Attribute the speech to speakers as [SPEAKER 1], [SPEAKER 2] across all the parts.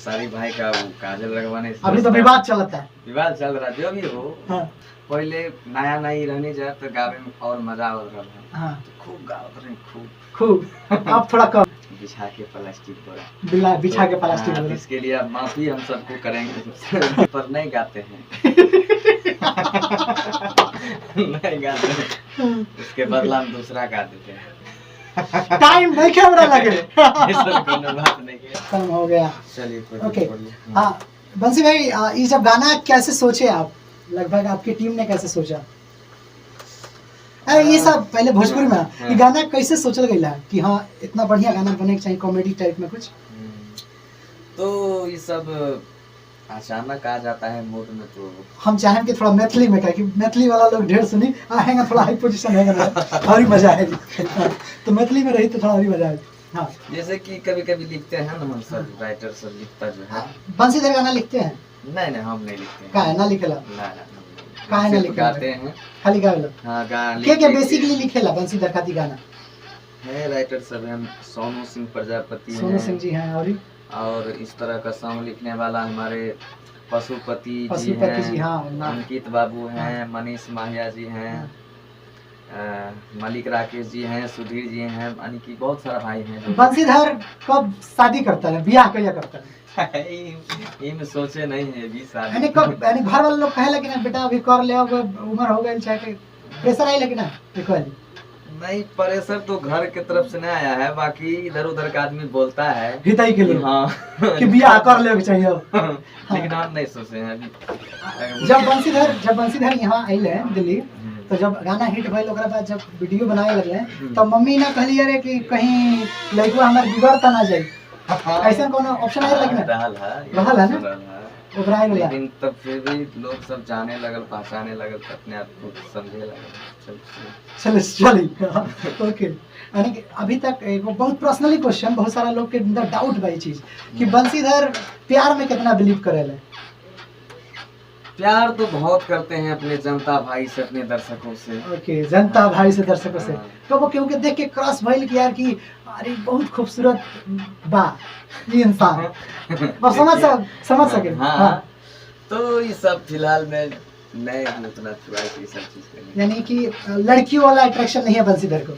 [SPEAKER 1] खेसारी भाई का वो काजल लगवाने से
[SPEAKER 2] अभी तो विवाद चलता है,
[SPEAKER 1] विवाद चल रहा जो भी हो।
[SPEAKER 2] हाँ
[SPEAKER 1] पहले नया नई रहने जाए तो गावे में और मजा आ रहा है।
[SPEAKER 2] हाँ
[SPEAKER 1] खूब गावत रहे खूब
[SPEAKER 2] खूब। अब थोड़ा कम
[SPEAKER 1] बिछा के प्लास्टिक बोरा
[SPEAKER 2] बिछा के प्लास्टिक
[SPEAKER 1] हाँ,
[SPEAKER 2] बोरा।
[SPEAKER 1] इसके लिए अब माफी हम सबको करेंगे पर नहीं गाते हैं नहीं गाते हैं, उसके बदला हम दूसरा गा देते हैं।
[SPEAKER 2] टाइम नहीं कैमरा लगे
[SPEAKER 1] ऐसा कोनो बात नहीं है।
[SPEAKER 2] कम हो गया।
[SPEAKER 1] चलिए
[SPEAKER 2] ओके हाँ बंसी भाई, ये जब गाना कैसे सोचे आप, लगभग आपकी टीम ने कैसे सोचा? अरे ये सब पहले भोजपुरी में ये गाना कैसे सोचल गया कि हाँ इतना बढ़िया गाना बने के चाहिए कॉमेडी टाइप में कुछ?
[SPEAKER 1] तो ये सब अचानक आ जाता है मूड में। तो
[SPEAKER 2] हम चाहें कि थोड़ा मैथिली में, कि मैथिली वाला लोग ढेर सुनी आएगा, थोड़ा हाई पोजीशन है ना और ही मजा है तो मैथिली में रही तो थोड़ा और ही मजा है। हाँ
[SPEAKER 1] जैसे कि कभी कभी लिखते हैं ना हम सब राइटर सब लिखता जो है।
[SPEAKER 2] बंसीधर गाना लिखते हैं?
[SPEAKER 1] नहीं हम नहीं लिखते हैं।
[SPEAKER 2] का है ना लिखेला? काहे ना लिखेला?
[SPEAKER 1] गाते हैं
[SPEAKER 2] खाली गावेला?
[SPEAKER 1] हाँ गाना
[SPEAKER 2] के बेसिकली लिखेला बंसीधर खाती गाना?
[SPEAKER 1] है राइटर सब हैं, सोनू सिंह प्रजापति,
[SPEAKER 2] सोनू सिंह जी हैं,
[SPEAKER 1] और इस तरह का सॉन्ग लिखने वाला हमारे पशुपति जी
[SPEAKER 2] हाँ,
[SPEAKER 1] हैं, अंकित बाबू हैं, मनीष माहिया जी हैं, मलिक राकेश जी हैं, सुधीर जी हैं, यानी कि बहुत सारा भाई हैं।
[SPEAKER 2] बंसीधर कब शादी करता है, ब्याह कहिया करता है?
[SPEAKER 1] इन सोचे नहीं है भी शादी।
[SPEAKER 2] यानी कब, यानी घर वाले लोग कहे लेकिन बेटा अभी कर ले, अब उम्र हो गई, चाहे प्रेशर आई लेकिन
[SPEAKER 1] नहीं प्रेशर तो घर के तरफ से नहीं आया है, बाकी इधर उधर का आदमी बोलता है
[SPEAKER 2] हिताई के लिए
[SPEAKER 1] हाँ
[SPEAKER 2] कि ब्याह कर ले चाहिए
[SPEAKER 1] लेकिन हम नहीं सोचे हैं अभी।
[SPEAKER 2] जब बंसीधर यहाँ आइले दिल्ली, तो जब गाना हिट भइल ओकरा बाद जब वीडियो बनाए लगले तो मम्मी ना कहली अरे कि कहीं लड़का हमार बिगड़ता ना जाए, ऐसा कोनो ऑप्शन आए लेकिन रहल है ना ओकरा आए लगा।
[SPEAKER 1] लेकिन तब फिर भी लोग सब जाने लगल, पहचाने लगल, अपने आप को समझे लगल।
[SPEAKER 2] चल ओके। यानी कि अभी तक एक बहुत पर्सनली क्वेश्चन, बहुत सारा लोग के अंदर डाउट बा चीज कि बंसीधर प्यार में कितना बिलीव करेला?
[SPEAKER 1] प्यार तो बहुत करते हैं अपने जनता भाई से, अपने दर्शकों से।
[SPEAKER 2] ओके जनता भाई से, दर्शकों से। तो वो क्योंकि देख के क्रॉस भइल कि यार कि अरे बहुत खूबसूरत बा ये इंसान और समझ सके।
[SPEAKER 1] हाँ तो ये सब फिलहाल में नहीं उतना चॉइस ये सब चीज के,
[SPEAKER 2] यानी कि लड़कियों वाला अट्रैक्शन नहीं है बंसीधर को।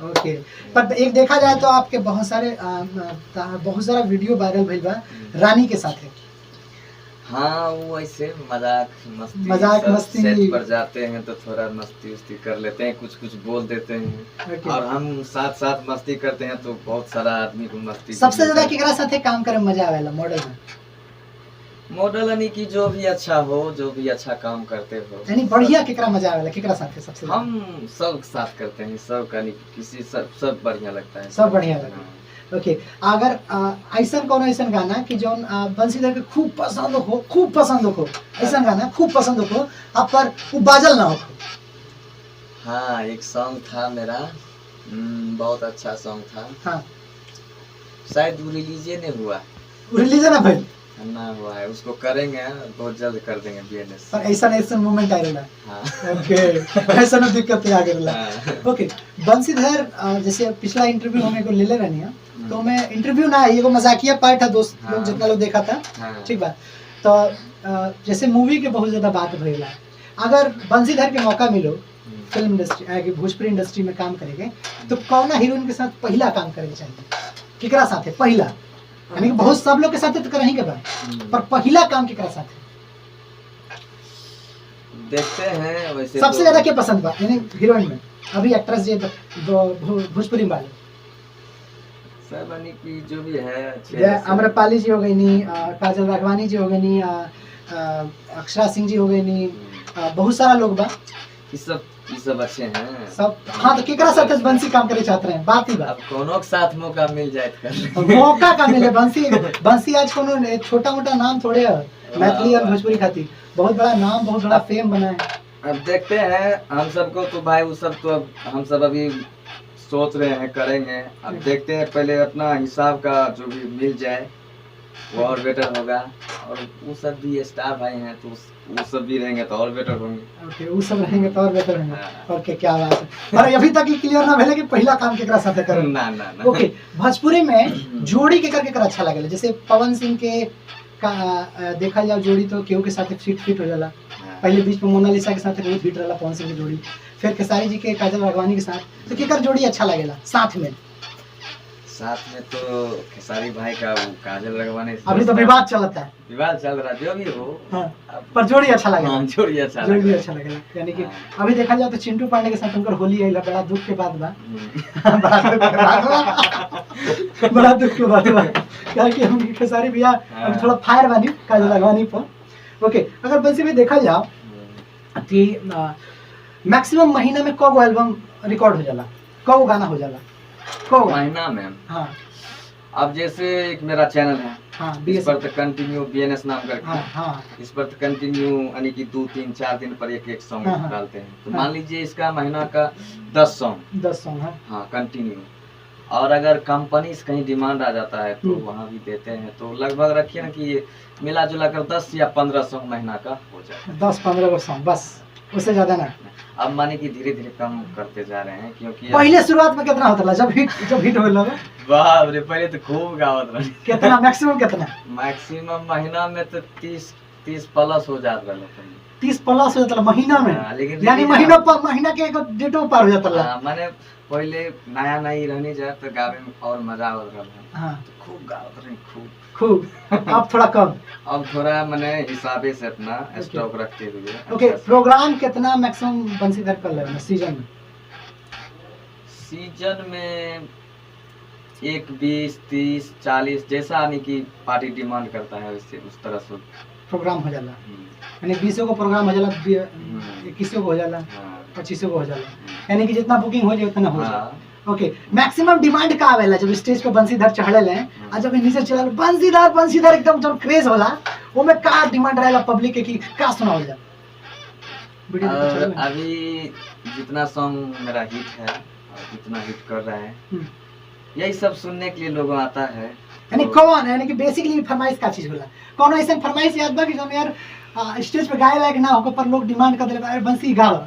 [SPEAKER 2] ओके पर एक देखा जाए तो आपके बहुत सारा वीडियो वायरल भइल बा रानी के साथ है।
[SPEAKER 1] हाँ वो ऐसे मजाक मस्ती सेट पर जाते हैं तो थोड़ा मस्ती उस्ती कर लेते हैं, कुछ बोल देते हैं और हम साथ साथ मस्ती करते हैं तो बहुत सारा आदमी को मस्ती।
[SPEAKER 2] सबसे ज्यादा केकरा साथे काम करे मजा आवेला मॉडल में?
[SPEAKER 1] मॉडल यानी कि जो भी अच्छा हो, जो भी अच्छा काम करते हो, यानी
[SPEAKER 2] बढ़िया केकरा मजा आवेला, केकरा साथे सबसे?
[SPEAKER 1] हम सब साथ करते हैं, सब का किसी सब बढ़िया लगता है,
[SPEAKER 2] सब बढ़िया लगता है। ओके अगर ऐसा कौन ऐसा गाना कि जो बंसीधर के खूब पसंद हो ऐसा गाना खूब पसंद हो अब पर वो बाजल ना हो?
[SPEAKER 1] हाँ एक सॉन्ग था मेरा, बहुत अच्छा सॉन्ग था। हाँ शायद वो रिलीज नहीं हुआ, ना हुआ है, उसको करेंगे बहुत जल्द कर देंगे बीएनएस
[SPEAKER 2] पर ऐसा मोमेंट आएगा। हाँ ओके ऐसा ना दिक्कत आ गया। ओके बंसीधर जैसे पिछला इंटरव्यू हमें को ले ले रहनी है तो मैं इंटरव्यू ना ये को मजाकिया पार्ट था, दोस्त लोग जितना लोग देखा था ठीक बात। तो जैसे मूवी के बहुत ज्यादा बात भइला, अगर बंसीधर के मौका मिलो फिल्म इंडस्ट्री भोजपुरी इंडस्ट्री में काम करेंगे तो कौन हीरोइन के साथ पहला काम करेंगे चाहिए, केकरा साथ है पहला? यानी कि बहुत सब लोग के साथ तो करही के बाद पर पहला काम केकरा साथ है?
[SPEAKER 1] देखते हैं वैसे
[SPEAKER 2] सबसे ज्यादा क्या पसंद बा यानी हीरोइन में अभी एक्ट्रेस जे भोजपुरी वाले
[SPEAKER 1] सब यानी कि जो भी है अच्छे,
[SPEAKER 2] अम्रपाली जी हो गई नी, काजल राघवानी जी हो गई नी, अक्षरा सिंह जी हो गई नी, बहुत सारा लोग बा,
[SPEAKER 1] ये सब अच्छे हैं सब।
[SPEAKER 2] हाँ तो केकरा साथ बंसी काम करे चाहते हैं? बात ही बात
[SPEAKER 1] कोनो के साथ मौका मिल जाए कर
[SPEAKER 2] मौका का मिले। बंसी आज कोनो छोटा मोटा नाम थोड़े है, मैथिली और भोजपुरी खाती बहुत बड़ा नाम, बहुत बड़ा फेम बना है।
[SPEAKER 1] अब देखते हैं हम सबको तो भाई वो सब तो अब हम सब अभी सोच रहे हैं करेंगे, अब देखते हैं पहले अपना हिसाब का जो भी मिल जाए वो और बेटर होगा और वो सब भी स्टार भाई हैं, तो वो सब भी रहेंगे तो और बेटर होंगे।
[SPEAKER 2] ओके, वो सब रहेंगे तो और बेटर होंगे। ओके, क्या बात है। पर अभी तक क्लियर ना भेले कि पहला काम केकरा साथे करो।
[SPEAKER 1] ना ना ना।
[SPEAKER 2] ओके, भोजपुरी में जोड़ी केकर अच्छा लागेला? जैसे पवन सिंह के का देखा जाओ जोड़ी तो केहू के साथ फिट हो जाला। पहले बीच में मोनालिसा के साथ बहुत हिट रहला पवन सिंह की जोड़ी, फिर खेसारी जी के काजल राघवानी के साथ, तो केकर जोड़ी अच्छा लागेला साथ में?
[SPEAKER 1] साथ में तो खेसारी भाई का वो काजल राघवानी।
[SPEAKER 2] अभी तो विवाद चलता है,
[SPEAKER 1] विवाद चल रहा जो भी हो।
[SPEAKER 2] हाँ, पर जोड़ी अच्छा लगेगा।
[SPEAKER 1] हाँ, जोड़ी अच्छा
[SPEAKER 2] लगेगा। यानी कि अभी देखा जाए तो चिंटू पांडे के साथ उनकर होली आइला, बड़ा दुख के बाद बा। बड़ा दुख के बाद बा, क्योंकि उनकी खेसारी भैया अभी थोड़ा फायर बनी काजल राघवानी पर। ओके, अगर वैसे भी देखा जाओ कि मैक्सिमम महीना में कब एल्बम रिकॉर्ड हो जाला, कब गाना हो जाला?
[SPEAKER 1] महीना में? हाँ, अब जैसे एक मेरा चैनल है, हाँ, इस पर तो कंटिन्यू BNS नाम करके, हाँ, हाँ, इस पर तो कंटिन्यू यानी कि 2, 3, 4 दिन पर एक सॉन्ग डालते हैं। तो मान लीजिए इसका महीना का 10 सॉन्ग, हाँ, कंटिन्यू। और अगर कंपनी से कहीं डिमांड आ जाता है तो वहाँ भी देते हैं। तो लगभग रखिए ना कि ये मिला जुला कर 10 या 15 सॉन्ग महीना का हो जाए।
[SPEAKER 2] 10-15 सॉन्ग बस, उससे ज्यादा ना।
[SPEAKER 1] अब माने कि धीरे धीरे कम करते जा रहे हैं, क्योंकि
[SPEAKER 2] पहले शुरुआत में कितना होता था जब हिट हो लगा?
[SPEAKER 1] बाप रे, पहले तो खूब गावत रहे।
[SPEAKER 2] कितना मैक्सिमम कितना?
[SPEAKER 1] मैक्सिमम महीना में तो 30 प्लस हो जाता है।
[SPEAKER 2] 30 प्लस हो जाता महीना में?
[SPEAKER 1] लेकिन
[SPEAKER 2] यानी महीना के डेटो पार हो जाता।
[SPEAKER 1] माने पहले नया नई रहने जाए तो गावे में और मजा आवत रहा।
[SPEAKER 2] हाँ,
[SPEAKER 1] तो खूब गावत रहे,
[SPEAKER 2] खूब। अब थोड़ा कम,
[SPEAKER 1] अब थोड़ा मैंने हिसाबे से अपना स्टॉक रखते हुए।
[SPEAKER 2] ओके, प्रोग्राम कितना मैक्सिमम बंसीधर कर ले सीजन में?
[SPEAKER 1] सीजन में 1, 20, 30, 40 जैसा यानी कि पार्टी डिमांड करता है उससे उस तरह से
[SPEAKER 2] प्रोग्राम हो जाला। यानी 20 को प्रोग्राम हो जाला, 21 को हो जाला, 25 को हो जाला, यानी कि जितना बुकिंग हो जाए उतना हो जाए। ओके, मैक्सिमम डिमांड का आवेला जब स्टेज पे बंसीधर चढ़ले ले आ जब नीचे चला बंसीधर एकदम जब क्रेज होला, वो में का डिमांड रहेला पब्लिक के कि का सुनावल जा?
[SPEAKER 1] और अभी जितना सॉन्ग मेरा हिट है और जितना हिट कर रहा है, यही सब सुनने के लिए लोग आता है।
[SPEAKER 2] यानी कौन, यानी कि बेसिकली फरमाइश का चीज होला? कौन ऐसा फरमाइश याद बा कि जो यार स्टेज पे गाए लायक ना हो पर लोग डिमांड कर देले यार बंसी गाओ,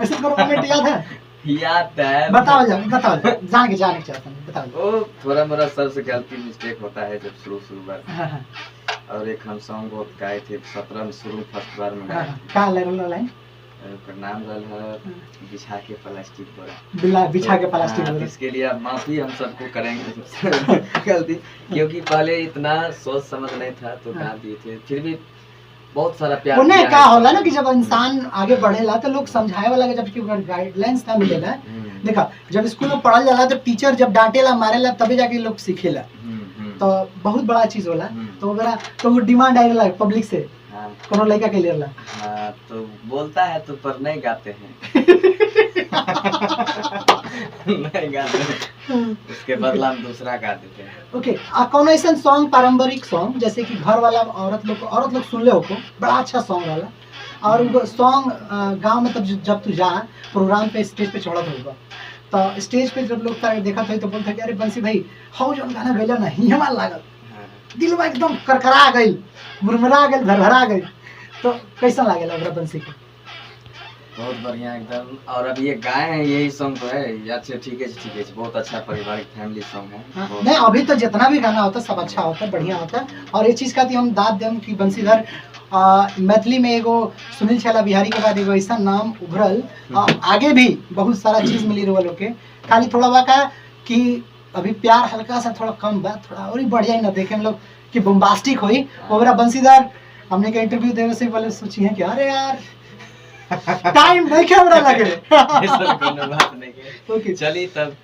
[SPEAKER 2] ऐसा कोनो मोमेंट याद है?
[SPEAKER 1] याद है,
[SPEAKER 2] बताओ जान के चाहता हूं, बताओ।
[SPEAKER 1] वो थोड़ा मोरा सर से गलती मिस्टेक होता है जब शुरू में। और एक हम सॉन्ग बहुत गाए थे 17 में शुरू फर्स्ट बार में गाए।
[SPEAKER 2] का लाइन?
[SPEAKER 1] नाम है बिछा के प्लास्टिक बोरा,
[SPEAKER 2] बिछा के प्लास्टिक बोरा।
[SPEAKER 1] इसके लिए अब माफी हम सबको करेंगे गलती, क्योंकि पहले इतना सोच समझ नहीं था तो गा दिए थे। फिर भी बहुत सारा प्यार
[SPEAKER 2] उन्हें क्या होला ना कि जब इंसान आगे बढ़ेला तो लोग समझाए वाला, जबकि गाइडलाइंस ना मिलेला। देखा, जब स्कूल में पढ़ल जाला तो टीचर जब डांटेला मारेला तबे जाके लोग सीखेला, तो बहुत बड़ा चीज होला। तो वो डिमांड आएला पब्लिक से, कोनो लड़का के लेला।
[SPEAKER 1] हाँ, तो बोलता है तो पर नहीं गाते हैं। नहीं गाते हैं, उसके बदला हम दूसरा गा देते हैं।
[SPEAKER 2] ओके, कौन ऐसा सॉन्ग पारंपरिक सॉन्ग जैसे कि घर वाला औरत लोग सुन ले हो, बड़ा अच्छा सॉन्ग वाला, और उनको सॉन्ग गांव में तब जब तू जा प्रोग्राम पे स्टेज पे चढ़त होगा तो स्टेज पे जब लोग देखा था तो बोलते अरे बंसी भाई हाउ जो गाना गैला ना ही हमारा लागल, दिल में एकदम करकरा गई, मुरमुरा गई, भरभरा गई। तो कैसा लागेला ओकरा बंसी के?
[SPEAKER 1] बहुत बढ़िया एकदम। और अब ये गाए हैं यही सॉन्ग तो है, अच्छा ठीक है, बहुत अच्छा पारिवारिक फैमिली सॉन्ग है।
[SPEAKER 2] नहीं, अभी तो जितना भी गाना होता है सब अच्छा होता है, बढ़िया होता है। और ये चीज का हम दाद देम कि बंसीधर मैथिली में एगो सुनील छैला बिहारी के बाद एगो ऐसा नाम उभरल, आगे भी बहुत सारा चीज मिली रहा लोग के। खाली थोड़ा बा का कि अभी प्यार हल्का सा थोड़ा कम बा, थोड़ा और ही बढ़िया ही ना देखे हम लोग कि बम्बास्टिक होई ओकरा बंसीधर। हमने के इंटरव्यू देवे से पहले सोची है कि अरे यार टाइम नहीं कैमरा लगे।
[SPEAKER 1] ऐसा कोनो बात नहीं है।
[SPEAKER 2] ओके,
[SPEAKER 1] चलिए तब।